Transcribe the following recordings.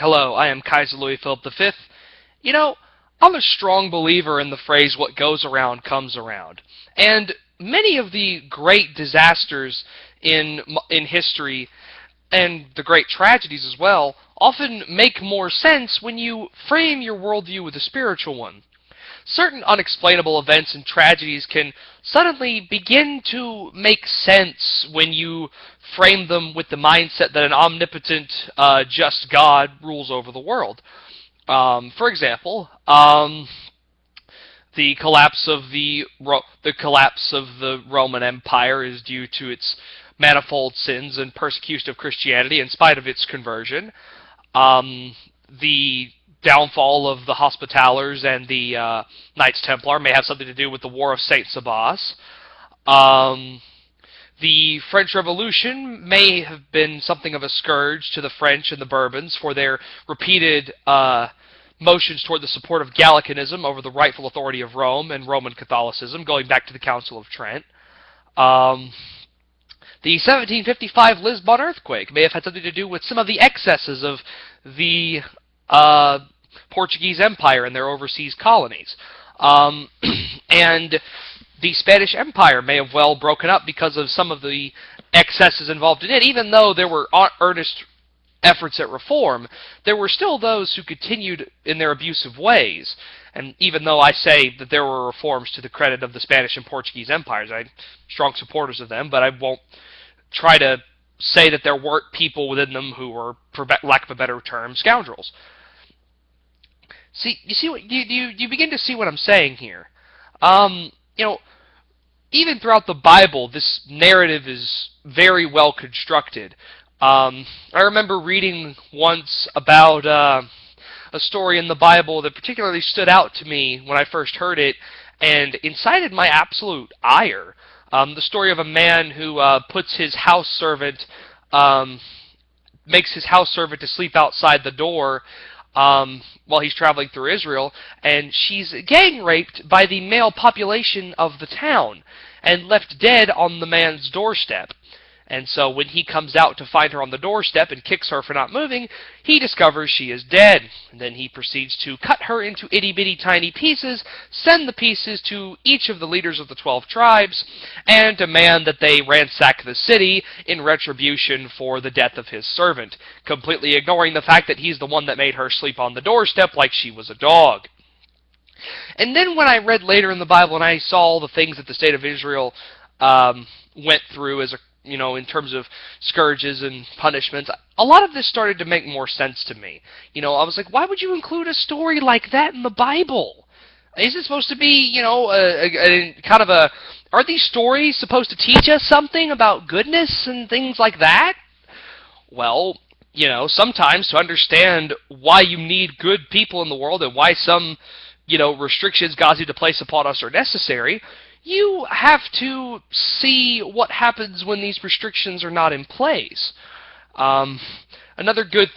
Hello, I am Kaiser Louis Philip V. You know, I'm a strong believer in the phrase, what goes around comes around. And many of the great disasters in history, and the great tragedies as well, often make more sense when you frame your worldview with a spiritual one. Certain unexplainable events and tragedies can suddenly begin to make sense when you frame them with the mindset that an omnipotent, just God rules over the world. For example, the collapse of the Roman Empire is due to its manifold sins and persecution of Christianity in spite of its conversion. The downfall of the Hospitallers and the Knights Templar may have something to do with the War of Saint Sabas. The French Revolution may have been something of a scourge to the French and the Bourbons for their repeated motions toward the support of Gallicanism over the rightful authority of Rome and Roman Catholicism, going back to the Council of Trent. The 1755 Lisbon earthquake may have had something to do with some of the excesses of the Portuguese Empire and their overseas colonies. And the Spanish Empire may have well broken up because of some of the excesses involved in it. Even though there were earnest efforts at reform, there were still those who continued in their abusive ways. And even though I say that there were reforms to the credit of the Spanish and Portuguese empires, I'm strong supporters of them, but I won't try to say that there weren't people within them who were, for lack of a better term, scoundrels. See, you begin to see what I'm saying here. Even throughout the Bible, this narrative is very well constructed. I remember reading once about a story in the Bible that particularly stood out to me when I first heard it and incited my absolute ire. The story of a man who puts his house servant, makes his house servant to sleep outside the door while he's traveling through Israel, and she's gang raped by the male population of the town and left dead on the man's doorstep. And so when he comes out to find her on the doorstep and kicks her for not moving, he discovers she is dead. And then he proceeds to cut her into itty-bitty tiny pieces, send the pieces to each of the leaders of the 12 tribes, and demand that they ransack the city in retribution for the death of his servant, completely ignoring the fact that he's the one that made her sleep on the doorstep like she was a dog. And then when I read later in the Bible and I saw all the things that the state of Israel went through as in terms of scourges and punishments, a lot of this started to make more sense to me. I was like, why would you include a story like that in the Bible? Is it supposed to be, are these stories supposed to teach us something about goodness and things like that? Well, sometimes to understand why you need good people in the world and why some, restrictions God seems to place upon us are necessary, you have to see what happens when these restrictions are not in place. Another good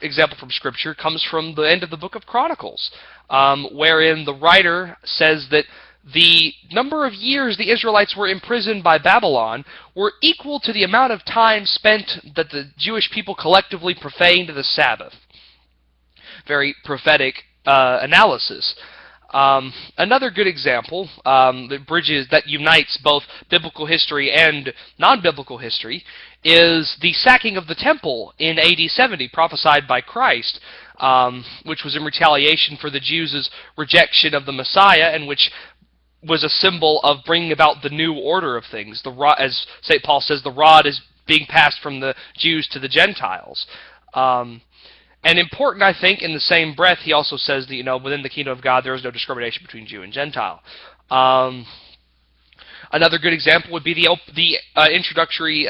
example from Scripture comes from the end of the book of Chronicles, wherein the writer says that the number of years the Israelites were imprisoned by Babylon were equal to the amount of time spent that the Jewish people collectively profaned the Sabbath. Very prophetic analysis. Another good example that unites both biblical history and non-biblical history is the sacking of the temple in AD 70, prophesied by Christ, which was in retaliation for the Jews' rejection of the Messiah, and which was a symbol of bringing about the new order of things. As St. Paul says, the rod is being passed from the Jews to the Gentiles. And important, I think, in the same breath, he also says that, within the kingdom of God, there is no discrimination between Jew and Gentile. Another good example would be the introductory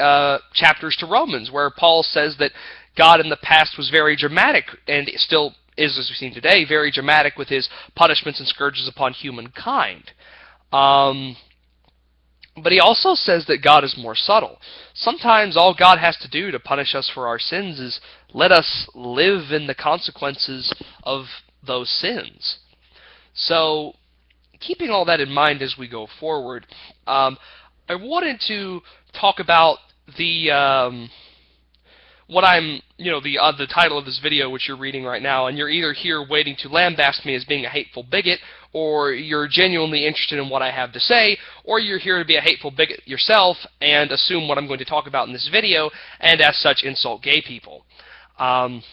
chapters to Romans, where Paul says that God in the past was very dramatic, and still is, as we've seen today, very dramatic with his punishments and scourges upon humankind. But he also says that God is more subtle. Sometimes all God has to do to punish us for our sins is let us live in the consequences of those sins. So, keeping all that in mind as we go forward, I wanted to talk about what I'm, the title of this video, which you're reading right now, and you're either here waiting to lambaste me as being a hateful bigot, or you're genuinely interested in what I have to say, or you're here to be a hateful bigot yourself and assume what I'm going to talk about in this video, and as such insult gay people. Being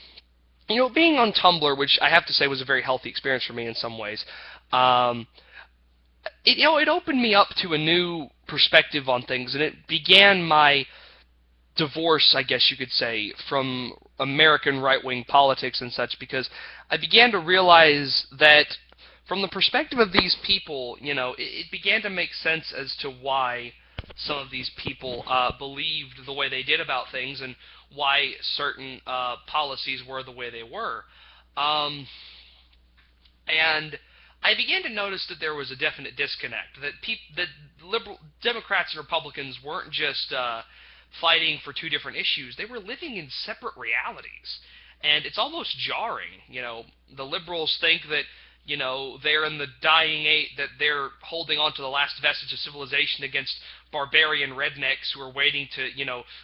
on Tumblr, which I have to say was a very healthy experience for me in some ways, it opened me up to a new perspective on things, and it began my divorce, I guess you could say, from American right-wing politics and such, because I began to realize that from the perspective of these people, it began to make sense as to why some of these people believed the way they did about things and why certain policies were the way they were. And I began to notice that there was a definite disconnect, that liberal Democrats and Republicans weren't just fighting for two different issues. They were living in separate realities, and it's almost jarring. The liberals think that they're in the dying age, that they're holding on to the last vestige of civilization against barbarian rednecks who are waiting to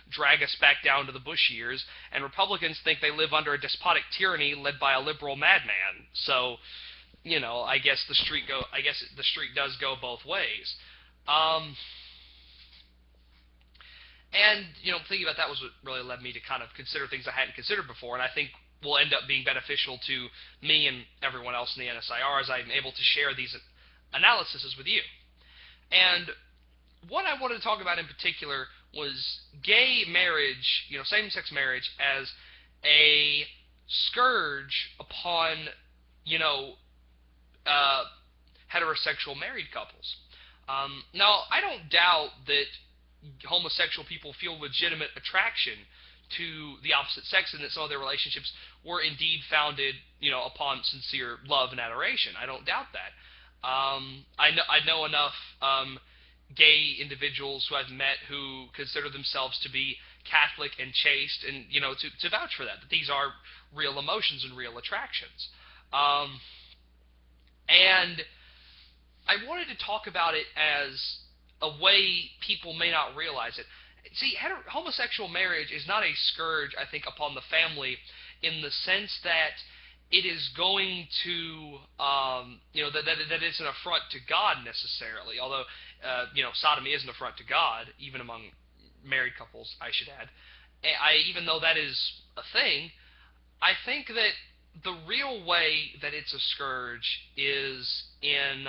drag us back down to the Bush years, and Republicans think they live under a despotic tyranny led by a liberal madman. So I guess the street does go both ways. And, thinking about that was what really led me to kind of consider things I hadn't considered before, and I think will end up being beneficial to me and everyone else in the NSIR as I'm able to share these analyses with you. And what I wanted to talk about in particular was gay marriage, same-sex marriage, as a scourge upon, heterosexual married couples. Now, I don't doubt that homosexual people feel legitimate attraction to the opposite sex, and that some of their relationships were indeed founded, upon sincere love and adoration. I don't doubt that. I know enough gay individuals who I've met who consider themselves to be Catholic and chaste, and to vouch for that these are real emotions and real attractions. And I wanted to talk about it as a way people may not realize it. See, homosexual marriage is not a scourge, I think, upon the family in the sense that it is going to, that it's an affront to God necessarily, although, sodomy is an affront to God, even among married couples, I should add. Even though that is a thing, I think that the real way that it's a scourge is in,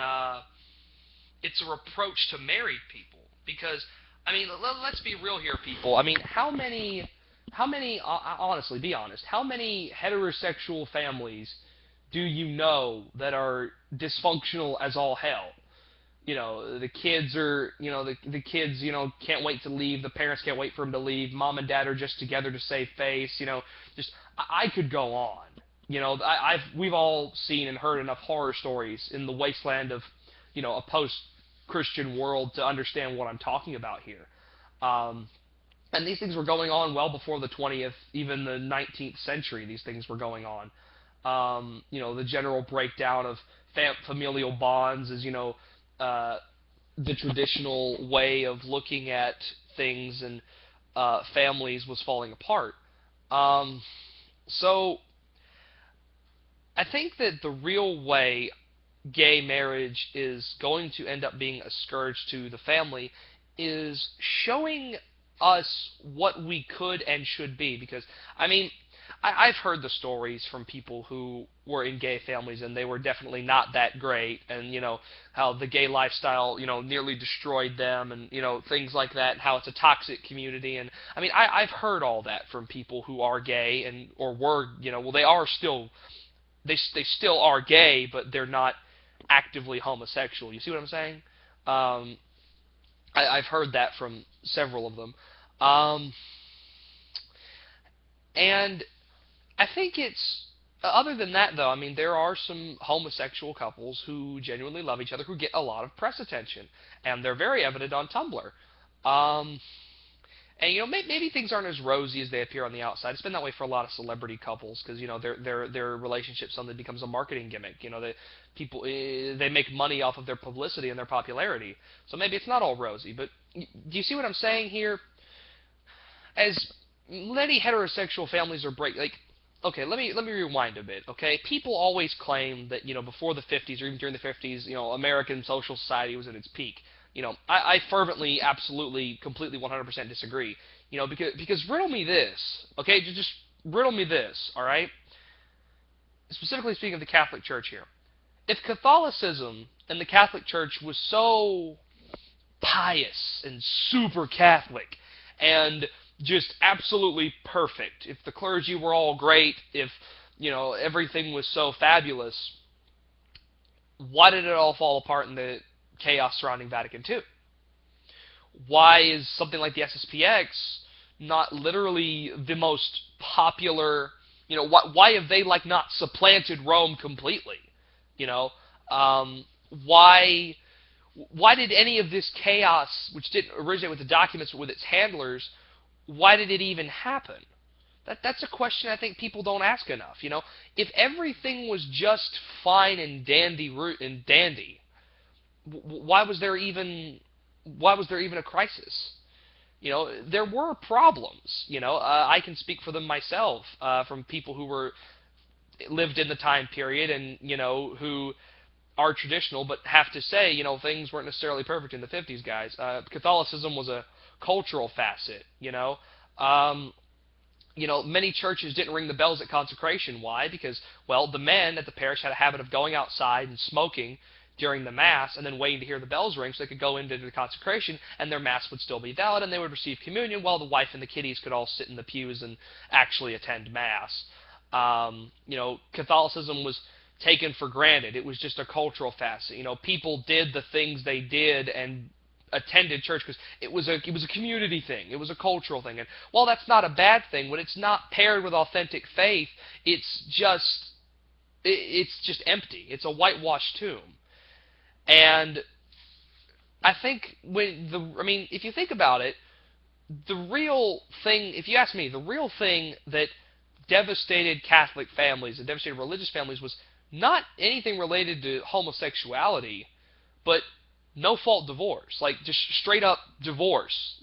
it's a reproach to married people, because let's be real here, people. How many, honestly, be honest, how many heterosexual families do you know that are dysfunctional as all hell? The kids are, the kids, can't wait to leave, the parents can't wait for them to leave, mom and dad are just together to save face, I could go on. We've all seen and heard enough horror stories in the wasteland of, a post-Christian world to understand what I'm talking about here. And these things were going on well before the 20th, even the 19th century, these things were going on. The general breakdown of familial bonds is, the traditional way of looking at things and families was falling apart. So I think that the real way gay marriage is going to end up being a scourge to the family is showing us what we could and should be, because I've heard the stories from people who were in gay families and they were definitely not that great, and how the gay lifestyle nearly destroyed them, and things like that, and how it's a toxic community. And I've heard all that from people who are gay and or were they are still they still are gay, but they're not actively homosexual. You see what I'm saying? I've heard that from several of them. And I think it's, other than that though, there are some homosexual couples who genuinely love each other who get a lot of press attention, and they're very evident on Tumblr. And maybe things aren't as rosy as they appear on the outside. It's been that way for a lot of celebrity couples, because their relationship suddenly becomes a marketing gimmick. They make money off of their publicity and their popularity. So maybe it's not all rosy. But do you see what I'm saying here? As many heterosexual families are okay, let me rewind a bit, okay? People always claim that, before the 50s or even during the 50s, American social society was at its peak. I fervently, absolutely, completely, 100% disagree. Because riddle me this, okay? Just riddle me this, all right? Specifically speaking of the Catholic Church here. If Catholicism and the Catholic Church was so pious and super Catholic and just absolutely perfect, if the clergy were all great, if everything was so fabulous, why did it all fall apart in the chaos surrounding Vatican II? Why is something like the SSPX not literally the most popular? Why have they not supplanted Rome completely? You know, why did any of this chaos, which didn't originate with the documents but with its handlers, why did it even happen? That's a question I think people don't ask enough. If everything was just fine and dandy, why was there even a crisis? There were problems. I can speak for them myself, from people who lived in the time period and who are traditional, but have to say, things weren't necessarily perfect in the 50s, guys. Catholicism was a cultural facet. Many churches didn't ring the bells at consecration. Why? Because, well, the men at the parish had a habit of going outside and smoking during the Mass and then waiting to hear the bells ring so they could go into the consecration and their Mass would still be valid and they would receive communion while the wife and the kiddies could all sit in the pews and actually attend Mass. Catholicism was taken for granted. It was just a cultural facet. People did the things they did and attended church because it was a community thing. It was a cultural thing. And while that's not a bad thing, when it's not paired with authentic faith, it's just empty. It's a whitewashed tomb. And I think if you think about it, the real thing, if you ask me, the real thing that devastated Catholic families and devastated religious families was not anything related to homosexuality, but no-fault divorce, just straight up divorce,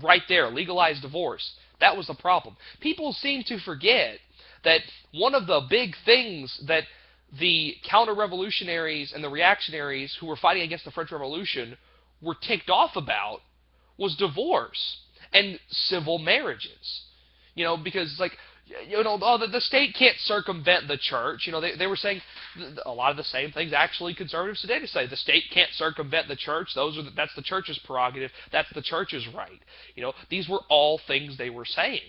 right there, legalized divorce. That was the problem. People seem to forget that one of the big things that the counter-revolutionaries and the reactionaries who were fighting against the French Revolution were ticked off about was divorce and civil marriages. Because the state can't circumvent the church. They were saying a lot of the same things actually conservatives today say. The state can't circumvent the church. That's the church's prerogative. That's the church's right. These were all things they were saying.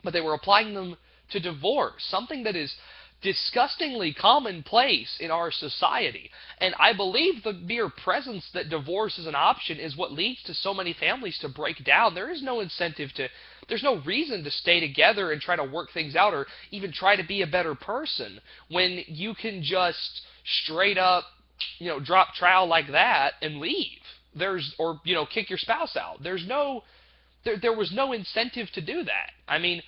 But they were applying them to divorce, something that is disgustingly commonplace in our society. And I believe the mere presence that divorce is an option is what leads to so many families to break down. There's no reason to stay together and try to work things out or even try to be a better person when you can just straight up, drop trowel like that and leave. Or kick your spouse out. There was no incentive to do that. I mean,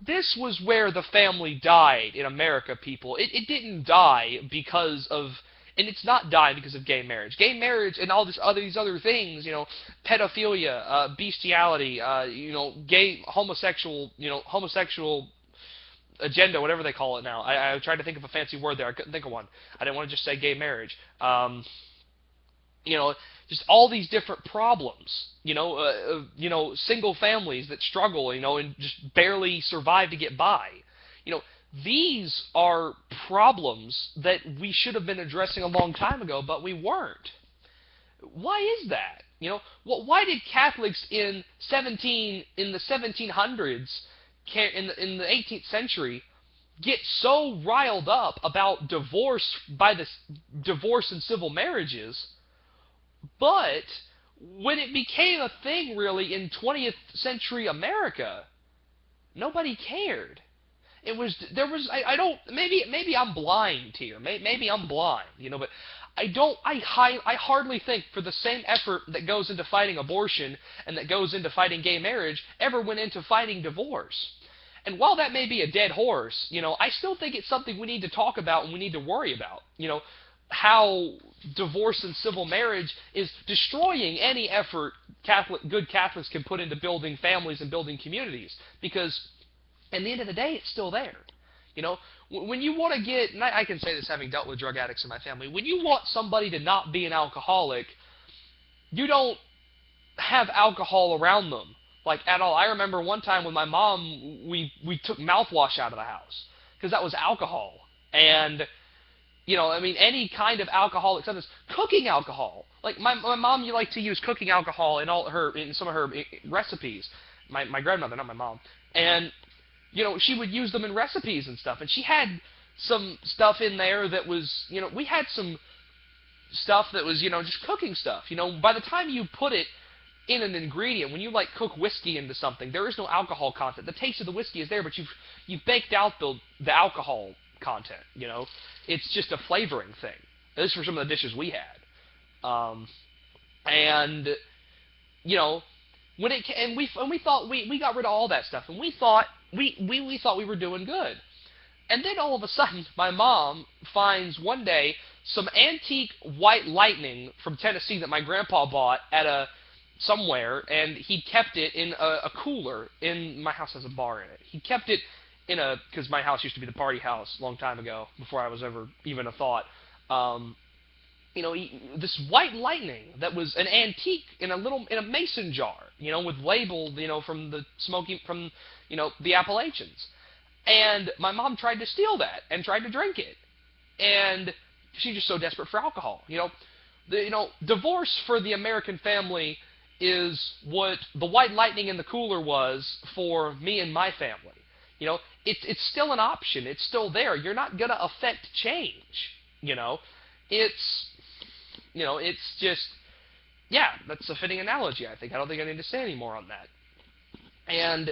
this was where the family died in America, people. It didn't die because of, and it's not dying because of gay marriage. Gay marriage and all these other things, pedophilia, bestiality, homosexual agenda, whatever they call it now. I tried to think of a fancy word there. I couldn't think of one. I didn't want to just say gay marriage. Just all these different problems, single families that struggle, and just barely survive to get by. These are problems that we should have been addressing a long time ago, but we weren't. Why is that? Why did Catholics in the 1700s, in the 18th century, get so riled up about divorce and civil marriages? But when it became a thing, really, in 20th century America, nobody cared. Maybe I'm blind here. Maybe I'm blind, but I hardly think for the same effort that goes into fighting abortion and that goes into fighting gay marriage ever went into fighting divorce. And while that may be a dead horse, I still think it's something we need to talk about and we need to worry about. how divorce and civil marriage is destroying any effort good Catholics can put into building families and building communities. Because at the end of the day, it's still there. You know, when you want to get, and I can say this having dealt with drug addicts in my family, when you want somebody to not be an alcoholic, you don't have alcohol around them, like, at all. I remember one time with my mom, we took mouthwash out of the house because that was alcohol. And I mean, any kind of alcoholic substance, cooking alcohol. Like my mom, you like to use cooking alcohol in some of her recipes. My grandmother, not my mom, and she would use them in recipes and stuff. And she had some stuff in there that was, we had some stuff that was, just cooking stuff. By the time you put it in an ingredient, when you like cook whiskey into something, there is no alcohol content. The taste of the whiskey is there, but you've baked out the alcohol content. It's just a flavoring thing. This is for some of the dishes we had, and we thought we got rid of all that stuff, and we thought we thought we were doing good. And then all of a sudden, my mom finds one day some antique white lightning from Tennessee that my grandpa bought at somewhere, and he kept it in a cooler. My house has a bar in it. He kept it because my house used to be the party house a long time ago, before I was ever even a thought. This white lightning that was an antique in a mason jar, with label, from the Appalachians. And my mom tried to steal that and tried to drink it. And she's just so desperate for alcohol. Divorce for the American family is what the white lightning in the cooler was for me and my family. It's still an option. It's still there. You're not going to affect change. It's just, yeah, that's a fitting analogy, I think. I don't think I need to say any more on that. And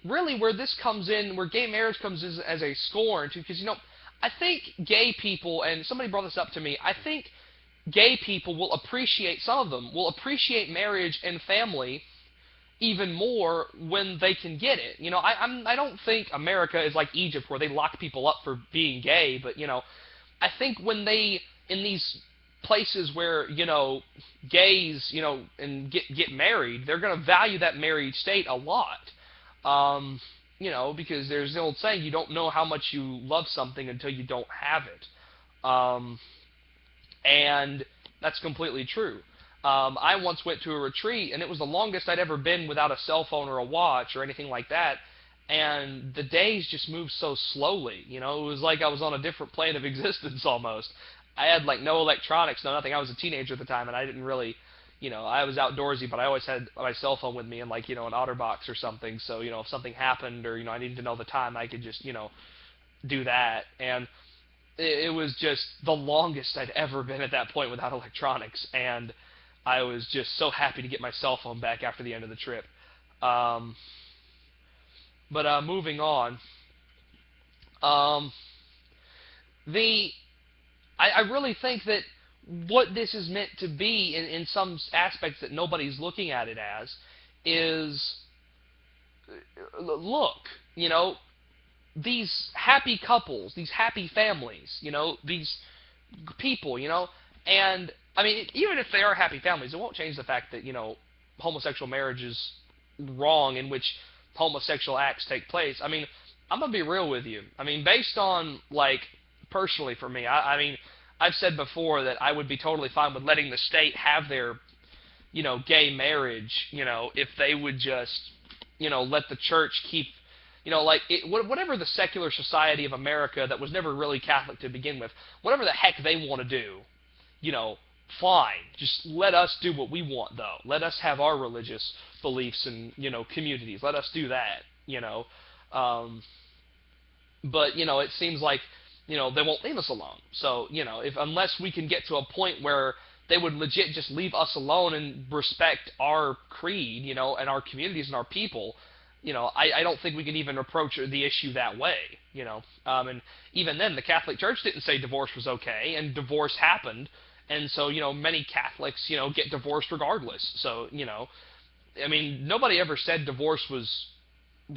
really where this comes in, where gay marriage comes in as a scorn, too, because, I think gay people, and somebody brought this up to me, I think gay people will appreciate, some of them, will appreciate marriage and family even more when they can get it. I don't think America is like Egypt where they lock people up for being gay, but, I think when in these places where, gays, and get married, they're going to value that married state a lot. Because there's the old saying, you don't know how much you love something until you don't have it. And that's completely true. I once went to a retreat, and it was the longest I'd ever been without a cell phone or a watch or anything like that. And the days just moved so slowly. It was like I was on a different plane of existence almost. I had like no electronics, no nothing. I was a teenager at the time, and I didn't really, I was outdoorsy, but I always had my cell phone with me in like, an OtterBox or something. So, if something happened or, I needed to know the time, I could just, do that. And it was just the longest I'd ever been at that point without electronics. And I was just so happy to get my cell phone back after the end of the trip. But moving on. I really think that what this is meant to be in some aspects that nobody's looking at it as is, look, these happy couples, these happy families, these people, and, I mean, even if they are happy families, it won't change the fact that, homosexual marriage is wrong in which homosexual acts take place. I mean, I'm going to be real with you. I mean, based on, like, personally for me, I mean, I've said before that I would be totally fine with letting the state have their, gay marriage, if they would just, let the church keep, whatever the secular society of America that was never really Catholic to begin with, whatever the heck they want to do, fine. Just let us do what we want, though. Let us have our religious beliefs and, communities. Let us do that, But, it seems like, they won't leave us alone. So, unless we can get to a point where they would legit just leave us alone and respect our creed, and our communities and our people, I don't think we can even approach the issue that way, And even then, the Catholic Church didn't say divorce was okay, and divorce happened. And so, many Catholics, get divorced regardless. So, I mean, nobody ever said divorce was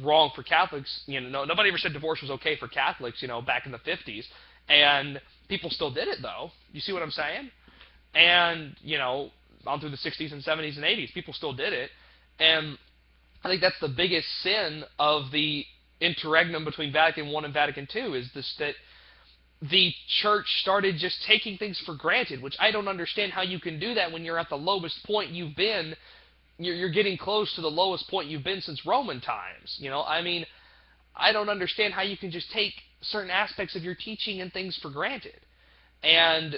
wrong for Catholics. Nobody ever said divorce was okay for Catholics, back in the 50s. And people still did it, though. You see what I'm saying? And, on through the 60s and 70s and 80s, people still did it. And I think that's the biggest sin of the interregnum between Vatican I and Vatican II, is that the church started just taking things for granted, which I don't understand how you can do that when you're at the lowest point you've been. You're getting close to the lowest point you've been since Roman times. I don't understand how you can just take certain aspects of your teaching and things for granted. And,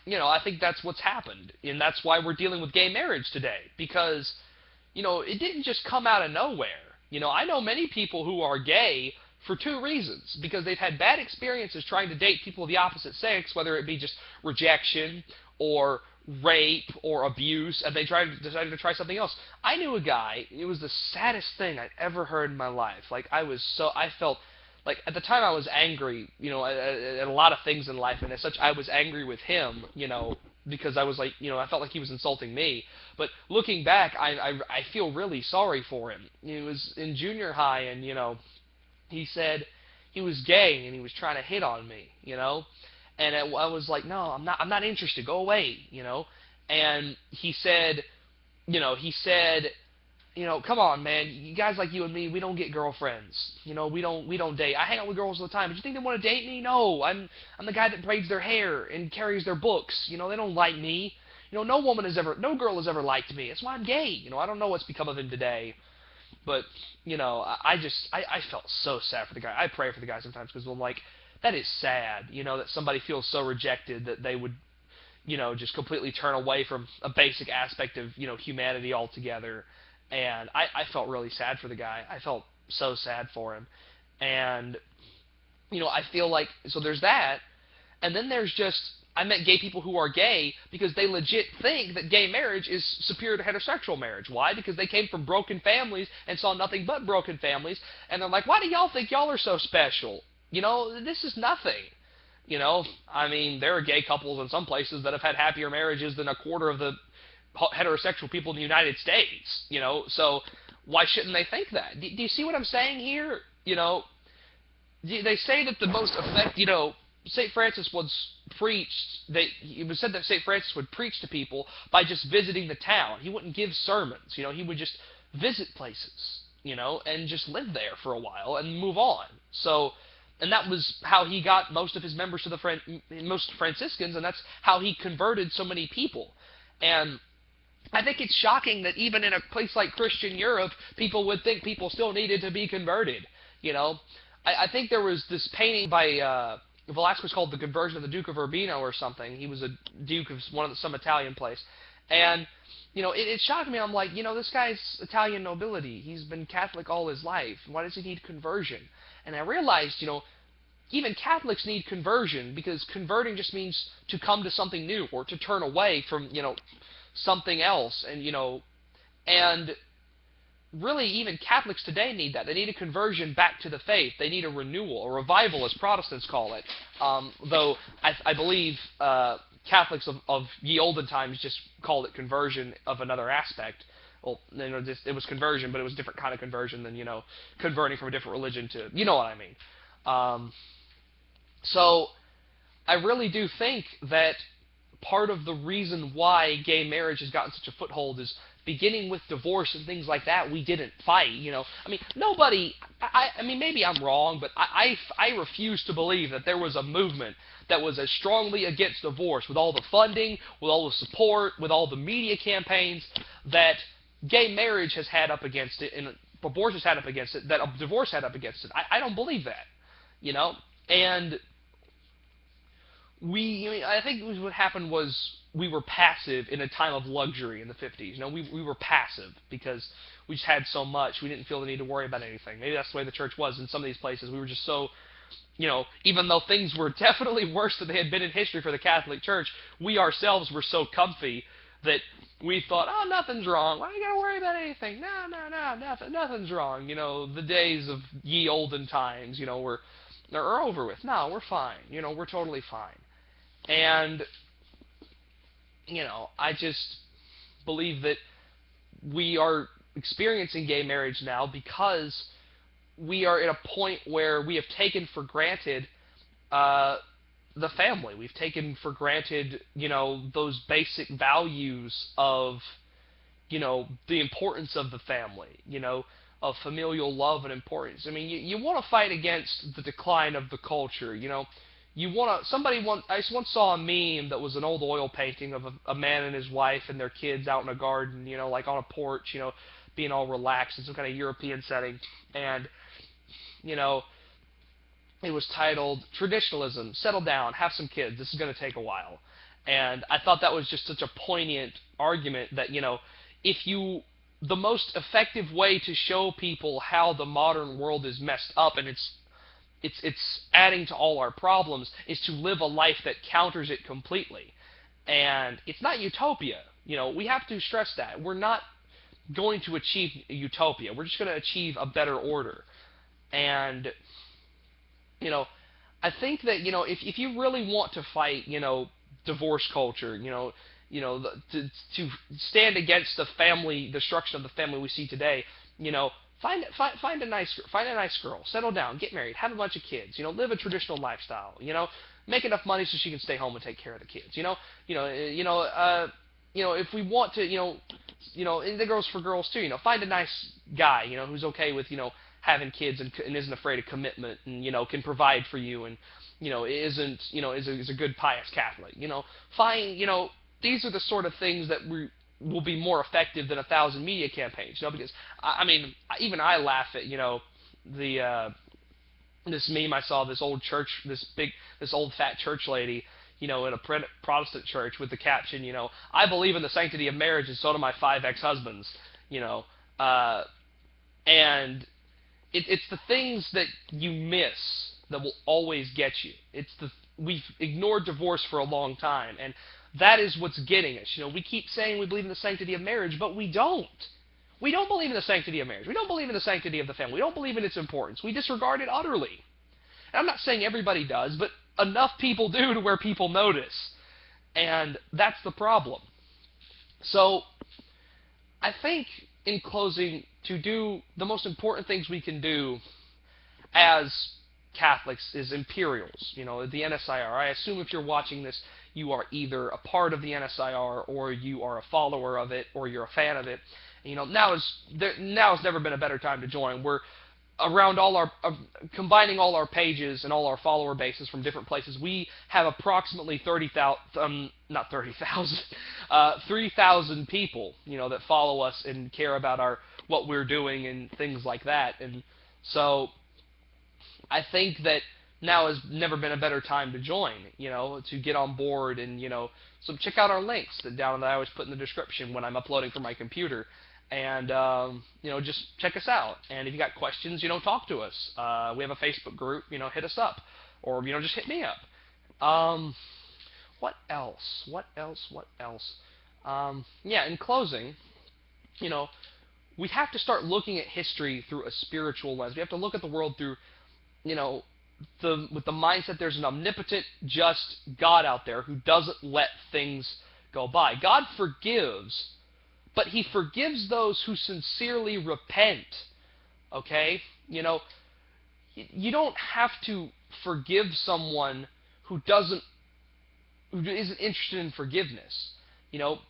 I think that's what's happened. And that's why we're dealing with gay marriage today. Because, it didn't just come out of nowhere. I know many people who are gay for two reasons. Because they've had bad experiences trying to date people of the opposite sex, whether it be just rejection or rape or abuse, and they decided to try something else. I knew a guy, it was the saddest thing I'd ever heard in my life. I felt like, at the time I was angry, at a lot of things in life, and as such I was angry with him, because I was like, I felt like he was insulting me. But looking back, I feel really sorry for him. He was in junior high, and, he said he was gay, and he was trying to hit on me, And I was like, no, I'm not interested. Go away, And he said, come on, man. You guys like you and me, we don't get girlfriends. We don't date. I hang out with girls all the time. But you think they want to date me? No, I'm the guy that braids their hair and carries their books. They don't like me. No girl has ever liked me. That's why I'm gay. I don't know what's become of him today. But, I felt so sad for the guy. I pray for the guy sometimes because I'm like, that is sad, that somebody feels so rejected that they would, just completely turn away from a basic aspect of, humanity altogether. And I felt really sad for the guy. I felt so sad for him. And, I feel like, so there's that. And then there's just, I met gay people who are gay because they legit think that gay marriage is superior to heterosexual marriage. Why? Because they came from broken families and saw nothing but broken families. And they're like, why do y'all think y'all are so special? This is nothing. There are gay couples in some places that have had happier marriages than a quarter of the heterosexual people in the United States. So why shouldn't they think that? Do you see what I'm saying here? They say that the most St. Francis was preached. It was said that St. Francis would preach to people by just visiting the town. He wouldn't give sermons. He would just visit places. And just live there for a while and move on. And that was how he got most of his members to most Franciscans, and that's how he converted so many people. And I think it's shocking that even in a place like Christian Europe, people would think people still needed to be converted. I think there was this painting by Velasquez called The Conversion of the Duke of Urbino or something. He was a duke of some Italian place. And, it shocked me. I'm like, this guy's Italian nobility. He's been Catholic all his life. Why does he need conversion? And I realized, even Catholics need conversion, because converting just means to come to something new or to turn away from, something else. And really even Catholics today need that. They need a conversion back to the faith. They need a renewal, a revival, as Protestants call it. Though I believe Catholics of ye olden times just called it conversion of another aspect. Well, it was conversion, but it was a different kind of conversion than, converting from a different religion to, you know what I mean. So I really do think that part of the reason why gay marriage has gotten such a foothold is beginning with divorce and things like that. We didn't fight, nobody, maybe I'm wrong, but I refuse to believe that there was a movement that was as strongly against divorce, with all the funding, with all the support, with all the media campaigns, that gay marriage has had up against it, and divorce has had up against it, that a divorce had up against it. I don't believe that, and I think what happened was we were passive in a time of luxury in the 50s. We were passive because we just had so much. We didn't feel the need to worry about anything. Maybe that's the way the church was in some of these places. We were just so, even though things were definitely worse than they had been in history for the Catholic Church, we ourselves were so comfy that we thought, oh, nothing's wrong. Why are you going to worry about anything? No, nothing's wrong. The days of ye olden times, are over with. No, we're fine. We're totally fine. And, I just believe that we are experiencing gay marriage now because we are at a point where we have taken for granted the family. We've taken for granted, those basic values of, the importance of the family, of familial love and importance. I mean, you want to fight against the decline of the culture, You want to, I once saw a meme that was an old oil painting of a man and his wife and their kids out in a garden, like on a porch, being all relaxed in some kind of European setting. And, it was titled, Traditionalism, Settle Down, Have Some Kids, This is going to Take a While. And I thought that was just such a poignant argument that, the most effective way to show people how the modern world is messed up and it's adding to all our problems is to live a life that counters it completely. And it's not utopia. We have to stress that. We're not going to achieve utopia. We're just going to achieve a better order. And, I think that, if you really want to fight, divorce culture, to stand against the destruction of the family we see today, find a nice girl, settle down, get married, have a bunch of kids, live a traditional lifestyle, make enough money so she can stay home and take care of the kids, if we want to, and that goes for girls too, find a nice guy, who's okay with, having kids and isn't afraid of commitment and, can provide for you and, is a good pious Catholic, find, these are the sort of things that will be more effective than 1,000 media campaigns, because I mean, even I laugh at, this meme I saw, this old old fat church lady, in a Protestant church with the caption, I believe in the sanctity of marriage and so do my 5 ex-husbands, and it's the things that you miss that will always get you. We've ignored divorce for a long time, and that is what's getting us. We keep saying we believe in the sanctity of marriage, but we don't. We don't believe in the sanctity of marriage. We don't believe in the sanctity of the family. We don't believe in its importance. We disregard it utterly. And I'm not saying everybody does, but enough people do to where people notice. And that's the problem. So, I think, in closing, to do the most important things we can do as Catholics is imperials, the NSIR. I assume if you're watching this, you are either a part of the NSIR or you are a follower of it or you're a fan of it. Now has never been a better time to join. We're around combining all our pages and all our follower bases from different places. We have approximately 3,000 people, that follow us and care about what we're doing and things like that. And so I think that now has never been a better time to join, to get on board and, so check out our links that I always put in the description when I'm uploading from my computer. And, just check us out. And if you got questions, talk to us. We have a Facebook group, hit us up. Or, just hit me up. What else? In closing, we have to start looking at history through a spiritual lens. We have to look at the world through, with the mindset there's an omnipotent, just God out there who doesn't let things go by. God forgives, but He forgives those who sincerely repent. Okay? You don't have to forgive someone who isn't interested in forgiveness.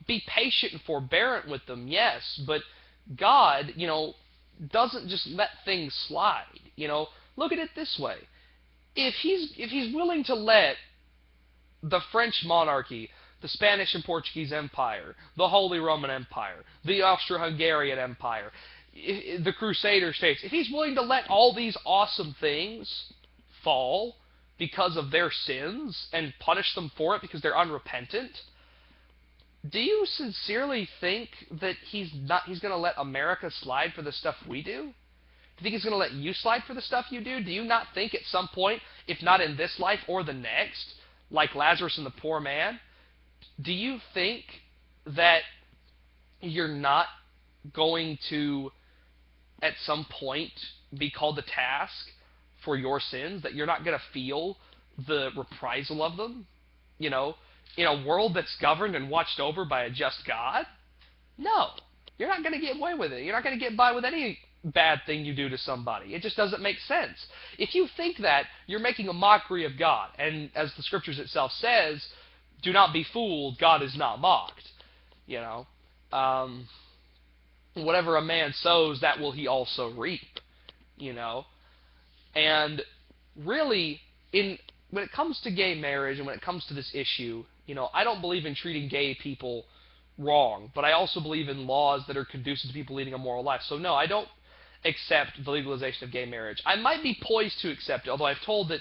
Be patient and forbearant with them, yes, but God, doesn't just let things slide. Look at it this way. If he's willing to let the French monarchy, the Spanish and Portuguese Empire, the Holy Roman Empire, the Austro-Hungarian Empire, the Crusader states, if he's willing to let all these awesome things fall because of their sins and punish them for it because they're unrepentant, do you sincerely think that he's going to let America slide for the stuff we do? Do you think he's going to let you slide for the stuff you do? Do you not think at some point, if not in this life or the next, like Lazarus and the poor man, do you think that you're not going to, at some point, be called to task for your sins? That you're not going to feel the reprisal of them? In a world that's governed and watched over by a just God? No. you're not going to get away with it. You're not going to get by with any bad thing you do to somebody. It just doesn't make sense. If you think that, you're making a mockery of God. And as the Scriptures itself says, do not be fooled, God is not mocked. You know, whatever a man sows, that will he also reap. You know, and really, when it comes to gay marriage and when it comes to this issue, you know, I don't believe in treating gay people wrong, but I also believe in laws that are conducive to people leading a moral life. So no, I don't accept the legalization of gay marriage. I might be poised to accept it, although I've told that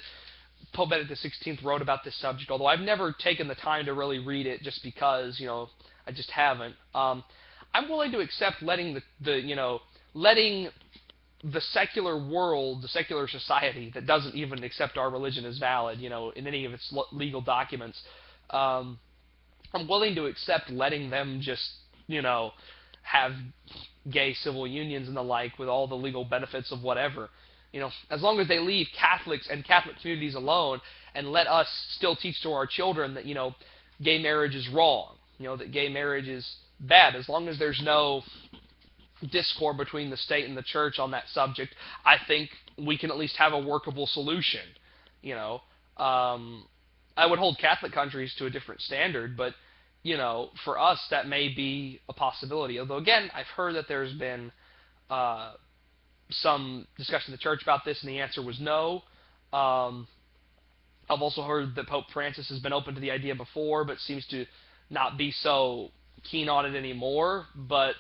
Pope Benedict XVI wrote about this subject, although I've never taken the time to really read it just because, you know, I just haven't. I'm willing to accept letting letting the secular world, the secular society that doesn't even accept our religion as valid, you know, in any of its legal documents, I'm willing to accept letting them just, you know, have gay civil unions and the like with all the legal benefits of whatever. You know, as long as they leave Catholics and Catholic communities alone and let us still teach to our children that, you know, gay marriage is wrong, you know, that gay marriage is bad. As long as there's no discord between the state and the church on that subject, I think we can at least have a workable solution. You know, I would hold Catholic countries to a different standard, but, you know, for us that may be a possibility. Although, again, I've heard that there's been some discussion in the church about this, and the answer was no. I've also heard that Pope Francis has been open to the idea before, but seems to not be so keen on it anymore. But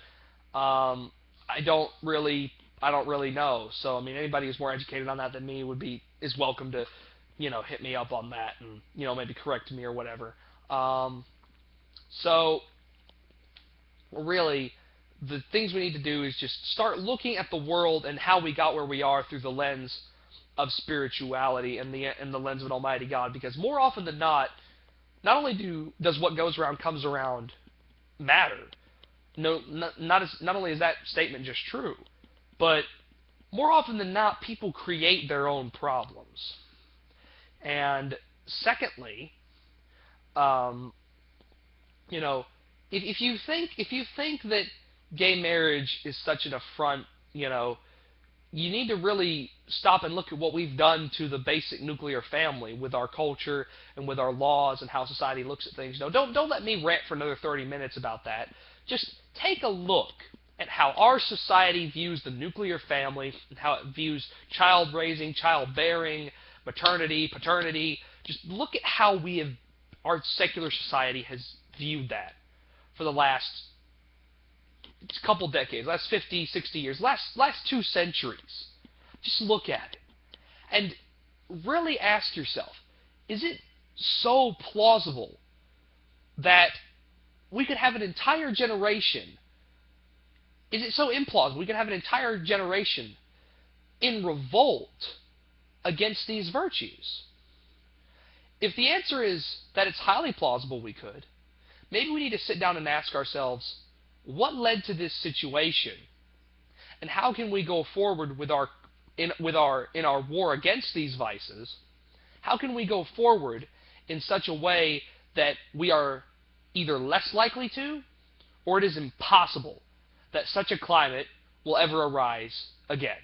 I don't really know. So I mean, anybody who's more educated on that than me is welcome to, you know, hit me up on that and, you know, maybe correct me or whatever. So really, the things we need to do is just start looking at the world and how we got where we are through the lens of spirituality and the lens of an almighty God. Because more often than not only does what goes around comes around matter. No, not only is that statement just true, but more often than not, people create their own problems. And secondly, you know, if you think that gay marriage is such an affront, you know, you need to really stop and look at what we've done to the basic nuclear family with our culture and with our laws and how society looks at things. No, don't let me rant for another 30 minutes about that. Just take a look at how our society views the nuclear family and how it views child raising, childbearing, maternity, paternity. Just look at how our secular society has viewed that for the last couple decades, last 50, 60 years, last 2 centuries. Just look at it and really ask yourself, is it so plausible that we could have an entire generation, is it so implausible we could have an entire generation in revolt against these virtues? If the answer is that it's highly plausible we could, maybe we need to sit down and ask ourselves, what led to this situation, and how can we go forward in our war against these vices? How can we go forward in such a way that we are either less likely to, or it is impossible that such a climate will ever arise again?